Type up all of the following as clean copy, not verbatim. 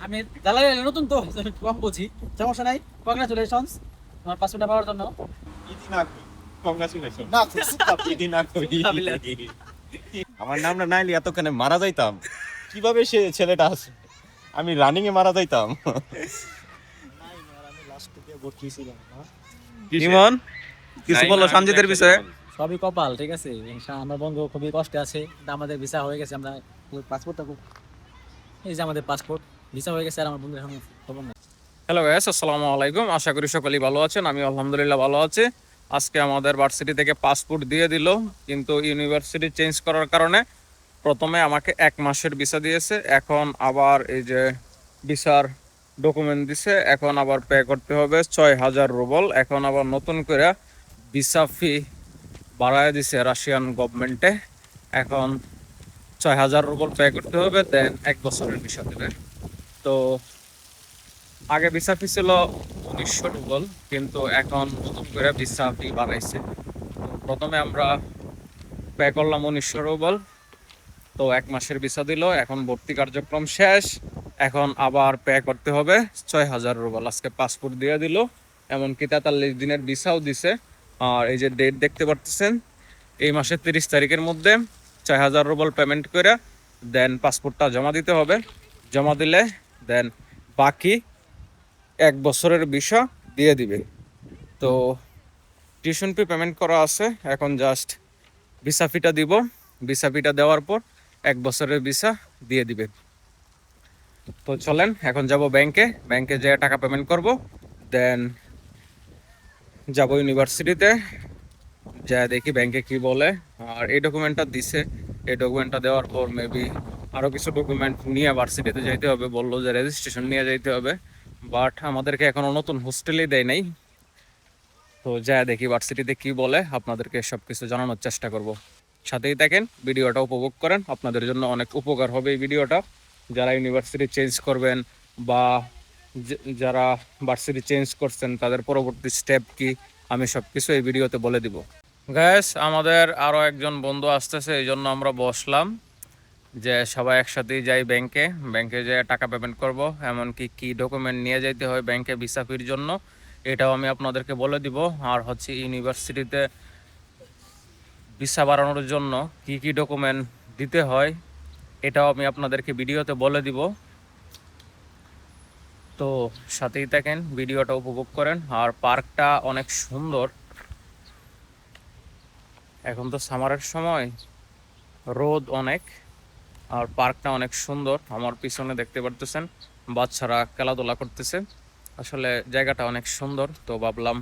আমি দালালি নতুন তো কম বুঝি, সমস্যা নাই। কংগ্রাচুলেশনস তোমার পাসপোর্টটা পাওয়ার জন্য। ইদি না কই কংগ্রাচুলেশন না ইদি না কই আমার নামটা নাইলে এতক্ষণে মারা যাইতাম। কিভাবে সে ছেলেটা আছে, আমি রানিং এ মারা যাইতাম। ইমন কিছু বলো সঞ্জিতের বিষয়ে। সবই কপাল, ঠিক আছে। আমার বন্ধু খুবই কষ্টে আছে, আমাদের ভিসা হয়ে গেছে। আমরা পাসপোর্টটা এই যে আমাদের পাসপোর্ট ভিসা হয়ে গেছে, আর আমার বন্ধুর এখন খবর নাই। হ্যালো গাইস, আসসালামু আলাইকুম। আশা করি সকলেই ভালো আছেন। আমি আলহামদুলিল্লাহ ভালো আছি। আজকে আমাদের ভার্সিটি থেকে পাসপোর্ট দিয়ে দিল, কিন্তু ইউনিভার্সিটি চেঞ্জ করার কারণে প্রথমে আমাকে 1 মাসের ভিসা দিয়েছে, এখন আবার এই যে ভিসার ডকুমেন্ট দিছে, এখন আবার পে করতে হবে 6,000 রুবল। এখন আবার নতুন করে ভিসা ফি বাড়ায় দিছে রাশিয়ান গভর্নমেন্টে। এখন 6,000 রুবল পে করতে হবে, দেন 1 বছরের ভিসা দেবে। তো আগে ভিসা ফি ছিল 1900 রুবল, কিন্তু এখন নতুন করে ভিসা ফি বাড়াইছে। প্রথমে আমরা পে করলাম 1900 রুবল, তো 1 মাসের ভিসা দিল। এখন ভর্তি কার্যক্রম শেষ, এখন আবার পে করতে হবে 6,000 রুবল। আজকে পাসপোর্ট দিয়ে দিল, এমনকি 43 দিনের ভিসাও দিছে। আর এই যে ডেট দেখতে পারতেছেন, এই মাসের 30 তারিখের মধ্যে 6,000 রুবল পেমেন্ট করে দেন পাসপোর্টটা জমা দিতে হবে। জমা দিলে দেন বাকি 1 বছরের ভিসা দিয়ে দিবে। তো টিউশন ফি পেমেন্ট করা আছে, এখন জাস্ট ভিসা ফিটা দিব। ভিসা ফিটা দেওয়ার পর 1 বছরের ভিসা দিয়ে দিবে। তো চলেন এখন যাব ব্যাংকে, ব্যাংকে যেয়ে টাকা পেমেন্ট করব, দেন যাব ইউনিভার্সিটিতে, যা দেখি ব্যাংকে কি বলে। আর এই ডকুমেন্টটা দিছে, এই ডকুমেন্টটা দেওয়ার পর মেবি আরও কিছু ডকুমেন্ট নিয়ে ভার্সিটিতে যাইতে হবে। বললো যে রেজিস্ট্রেশন নিয়ে যাইতে হবে, বাট আমাদেরকে এখনো নতুন হোস্টেলেই দেয় নাই। তো যা দেখি ভার্সিটিতে কি বলে, আপনাদেরকে সব কিছু জানানোর চেষ্টা করব। সাথেই থাকেন, ভিডিওটা উপভোগ করেন, আপনাদের জন্য অনেক উপকার হবে এই ভিডিওটা। যারা ইউনিভার্সিটি চেঞ্জ করবেন বা যারা ভার্সিটি চেঞ্জ করছেন, তাদের পরবর্তী স্টেপ কি, আমি সব কিছু এই ভিডিওতে বলে দিব। গ্যাস আমাদের আরও একজন বন্ধু আসতেছে, এই জন্য আমরা বসলাম যে সবাই একসাথেই যাই ব্যাংকে, ব্যাংকে যেয়ে টাকা পেমেন্ট করব। এমনকি কি ডকুমেন্ট নিয়ে যাইতে হয় ব্যাংকে ভিসা ফির জন্য, এটাও আমি আপনাদেরকে বলে দিব। আর হচ্ছে ইউনিভার্সিটিতে ভিসা বাড়ানোর জন্য কি কি ডকুমেন্ট দিতে হয়, এটাও আমি আপনাদেরকে ভিডিওতে বলে দিব। তো সাথেই থাকেন, ভিডিওটা উপভোগ করেন। আর পার্কটা অনেক সুন্দর, এখন তো সামারের সময়, রোদ অনেক, আর পার্কটা অনেক সুন্দর। আমার পিছনে দেখতে পারতেছেন বাচ্চারা খেলাধুলা করতেছে, আসলে জায়গাটা অনেক সুন্দর। তো ভাবলাম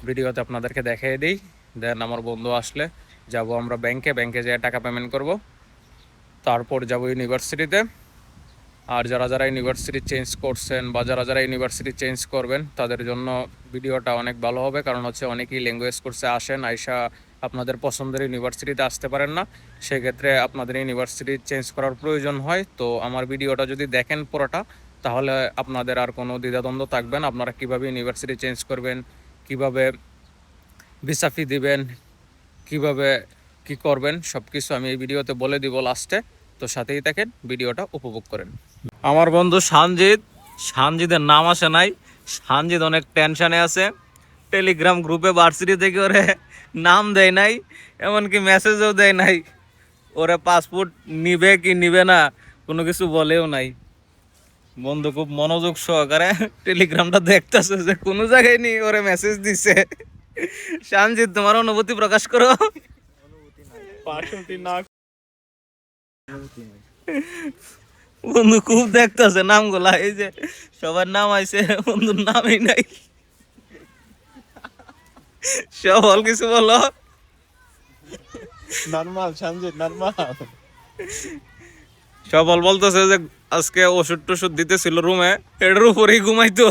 ভিডিওতে আপনাদেরকে দেখিয়ে দিই, দেন আমার বন্ধু আসলে যাব আমরা ব্যাংকে, ব্যাংকে যেয়ে টাকা পেমেন্ট করব, তারপর যাব ইউনিভার্সিটিতে। আর যারা যারা ইউনিভার্সিটি চেঞ্জ করছেন বা যারা যারা ইউনিভার্সিটি চেঞ্জ করবেন, তাদের জন্য ভিডিওটা অনেক ভালো হবে। কারণ হচ্ছে অনেকেই ল্যাঙ্গুয়েজ কোর্সে আসেন, আইসা আপনাদের পছন্দের ইউনিভার্সিটিতে আসতে পারেন না, সেক্ষেত্রে আপনাদের ইউনিভার্সিটি চেঞ্জ করার প্রয়োজন হয়। তো আমার ভিডিওটা যদি দেখেন পুরোটা, তাহলে আপনাদের আর কোনো দ্বিধাদ্বন্দ্ব থাকবে না। আপনারা কীভাবে ইউনিভার্সিটি চেঞ্জ করবেন, কিভাবে ভিসা ফি দিবেন, কিভাবে কি করবেন, সব কিছু আমি এই ভিডিওতে বলে দিব লাস্টে। তো সাথেই থাকেন, ভিডিওটা উপভোগ করেন। আমার বন্ধু সানজিদ, সানজিদের নাম আসে নাই, সানজিদ অনেক টেনশনে আছে। টেলিগ্রাম গ্রুপে ভার্সিটি থেকে ওরে নাম দেয় নাই, এমনকি মেসেজও দেয় নাই। ওরে পাসপোর্ট নিবে কি নিবে না কোনো কিছু বলেও নাই। বন্ধু খুব মনোযোগ সহকারে টেলিগ্রামটা দেখতেছে যে কোনো জায়গায় নি ওরে মেসেজ দিছে। সানজিদ, তোমার অনুভূতি প্রকাশ করো। পার্সেন্টি না বন্ধু খুব দেখতেছে নামগুলা, এই যে সবার নাম আইছে, বন্ধুর নামই নাই। সব কিছু বলো। Normal Sanjit normal. সবল বলতেছে যে আজকে ওষুধ টষুধ দিতেছিল রুমে, এটার উপরেই ঘুমাইতো।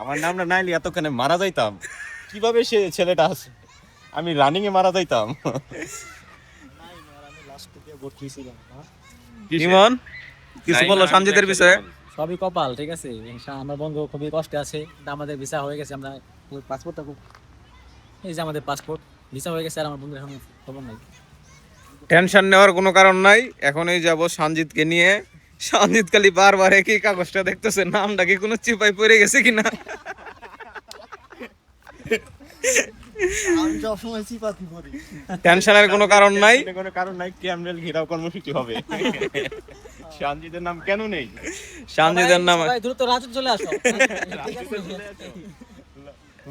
আমার নামটা নাইলে এতক্ষণে মারা যাইতাম। কিভাবে সে ছেলেটা আছে, আমি রানিং এ মারা যাইতাম। ইমন কিছু বলো সঞ্জিতের বিষয়ে। সবই কপাল, ঠিক আছে। আমার বন্ধু খুবই কষ্টে আছে, আমাদের ভিসা হয়ে গেছে। আমরা পাসপোর্টটা এই যে আমাদের পাসপোর্ট ভিসা হয়ে গেছে, আর আমার বন্ধুর এখন খবর নাই। টেনশন নেওয়ার কোনো কারণ নাই, এখনই যাব সঞ্জিতকে নিয়ে সঞ্জিত খালি বারবার একই কাগজটা দেখতেছে, নামটা কি কোনো চিপাই পড়ে গেছে কিনা। আমি সবসময় চিপাতি করি। টেনশনের কোনো কারণ নাই। কোনো কারণ নাই, ক্যামেল ঘেরাও কর্মসূচি হবে। সঞ্জিতের নাম কেন নেই? সঞ্জিতের নামে সবাই দ্রুত রাজু চলে আসো।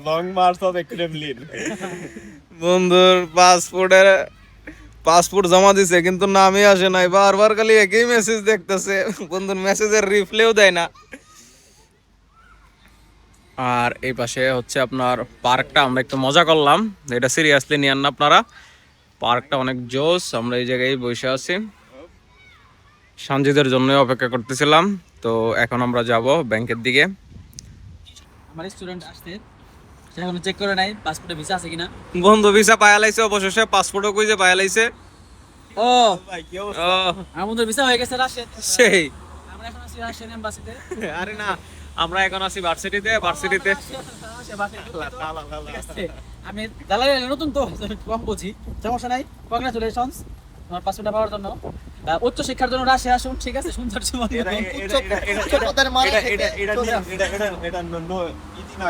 Long March of Kremlin. বন্ধুর পাসপোর্ট জমা দিছে কিন্তু নামই আসে নাই, বারবার খালি একই মেসেজ দেখতেছে, বন্ধুর মেসেজের রিপ্লাইও দেয় না। আর এই পাশে হচ্ছে আপনার পার্কটা, আমরা একটু মজা করলাম, এটা সিরিয়াসলি নিয়েন না আপনারা। পার্কটা অনেক জোস, আমরা এই জায়গায় বসে আছি, সঞ্জিতের জন্য অপেক্ষা করতেছিলাম। তো এখন আমরা যাব ব্যাংকের দিকে। আমার স্টুডেন্ট আসছে, সে এখনো চেক করে নাই পাসপোর্টে ভিসা আছে কিনা। বন্ধু ভিসা পায়া লাইছে, অবশেষে পাসপোর্টও কইছে পায়া লাইছে। ও ভাই কি ও আমার বন্ধুর ভিসা হয়ে গেছে রাশিয়া। সেই আমরা এখন আছি রাশিয়ান এম্বাসিতে। আরে না, আমরা এখন আছি ভার্সিটিতে। আমি দালালি নতুন তো কম বুঝি, সমস্যা নাই। কংগ্রাচুলেশনস তোমার পাসপোর্টটা পাওয়ার জন্য। উচ্চ শিক্ষার জন্য রাশিয়া আসুন, ঠিক আছে? সুন্দর জীবন। পদের মানে না,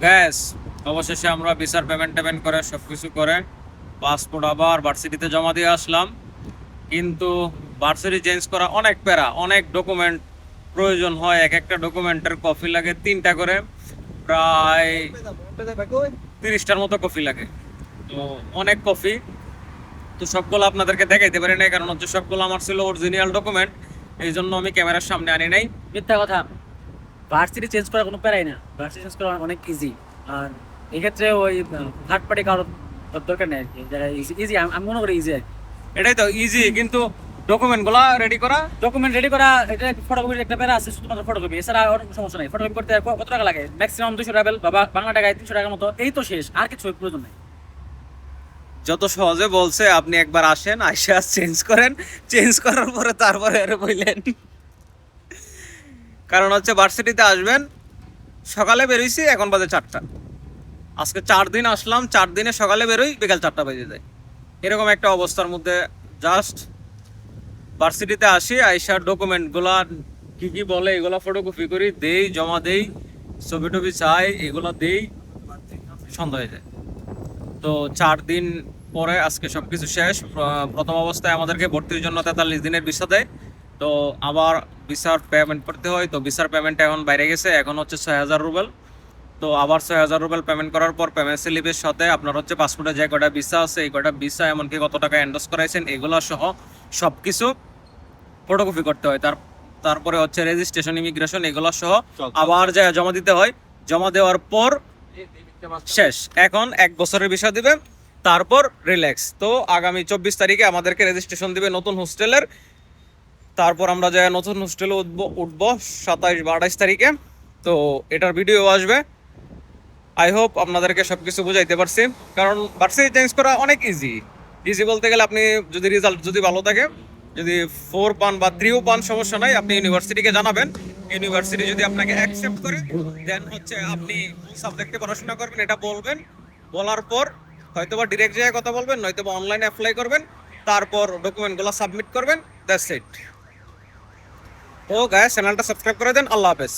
গ্যাস অবশেষে আমরা ভিসার পেমেন্ট করে সবকিছু করে পাসপোর্ট আবার ভার্সিটিতে জমা দিয়ে আসলাম। কিন্তু ভার্সিটি চেঞ্জ করা অনেক প্যারা, অনেক ডকুমেন্ট প্রয়োজন হয়, এক একটা ডকুমেন্টের কপি লাগে 3টা করে, প্রায় 30টার মতো কপি লাগে। তো অনেক কপি, তো সবগুলো আপনাদেরকে দেখাইতে পারি নাই, কারণ হচ্ছে সবগুলো আমার ছিল অরিজিনাল ডকুমেন্ট, এই জন্য আমি ক্যামেরার সামনে আনি নাই। মিথ্যা কথা, ভার্সিটি চেঞ্জ করা কোনো প্যারাই না, ভার্সিটি চেঞ্জ করা অনেক ইজি। আর এক্ষেত্রে ওই থার্ড পার্টি কারোর দরকার নেই আর কি, যারা ইজি আমি মনে করি ইজি আর কি। এটাই তো ইজি, কিন্তু ডকুমেন্টগুলো রেডি করা, ডকুমেন্ট রেডি করা, এটা ফটোকপির একটা প্যারা আছে, শুধুমাত্র ফটোকপি, এছাড়া আর কোনো সমস্যা নাই। ফটোকপি করতে কত টাকা লাগে? ম্যাক্সিমাম 200 টাকা, বা বাংলা টাকায় 300 টাকার মতো, এই তো শেষ, আর কিছু প্রয়োজন নাই। যত সহজে বলছে, আপনি একবার আসেন, আইসা চেঞ্জ করেন, চেঞ্জ করার পরে তারপরে আরে বললেন। কারণ হচ্ছে ভার্সিটিতে আসবেন, সকালে বেরোইছি, এখন বাজে 4টা, আজকে 4 দিন আসলাম, 4 দিনে সকালে বেরোই, বিকাল 4টা বেজে যায়, এরকম একটা অবস্থার মধ্যে জাস্ট ভার্সিটিতে আসি, আইসা ডকুমেন্টগুলা কি কি বলে এগুলা ফটোকপি করি, দেই, জমা দেই, ছবি টবি চাই, এগুলা দেই, সন্ধ্যা হয়ে যায়। তো 4 দিন পরে আজকে সবকিছু শেষ। প্রথম অবস্থায় আমাদেরকে ভর্তির জন্য 43 দিনের ভিসা দেয়, তো আবার ভিসার পেমেন্ট করতে হয়। তো ভিসার পেমেন্ট এখন বাইরে গেছে, এখন হচ্ছে 6000 রুবেল। তো আবার 6000 রুবেল পেমেন্ট করার পর পেমেন্ট স্লিপের সাথে আপনার হচ্ছে পাসপোর্টে যে কয়টা ভিসা আছে, এই কয়টা ভিসা, এমনকি কত টাকা এন্ডোর্স করাইছেন, এগুলো সহ সব কিছু ফটোকপি করতে হয়। তারপরে হচ্ছে রেজিস্ট্রেশন, ইমিগ্রেশন, এগুলো সহ আবার যা জমা দিতে হয়। জমা দেওয়ার পর শেষ। এখন 1 বছরের ভিসা দিবে, তারপর রিল্যাক্স। তো আগামী 24 তারিখে আমাদেরকে রেজিস্ট্রেশন দিবে নতুন হোস্টেলের, তারপর আমরা যাই নতুন হোস্টেলে উঠবো 27 বা 28 তারিখে। তো এটার ভিডিও আসবে। আই হোপ আপনাদেরকে সবকিছু বুঝাইতে পারছি, কারণ ভার্সিটি চেঞ্জ করা অনেক ইজি বলতে গেলে, আপনি যদি রেজাল্ট যদি ভালো থাকে, যদি 4 পান বা 3ও পান, সমস্যা নাই, আপনি ইউনিভার্সিটিকে জানাবেন। ইউনিভার্সিটি যদি আপনাকে অ্যাকসেপ্ট করে, দেন হচ্ছে আপনি সাবজেক্টে পড়াশোনা করবেন, এটা বলবেন। বলার পর হয়তোবা ডিরেক্ট জায়গায় কথা বলবেন, নয়তোবা অনলাইনে অ্যাপ্লাই করবেন, তারপর ডকুমেন্টগুলো সাবমিট করবেন, দ্যাটস ইট। তো গাইস, চ্যানেলটা সাবস্ক্রাইব করে দেন। আল্লাহ হাফেজ।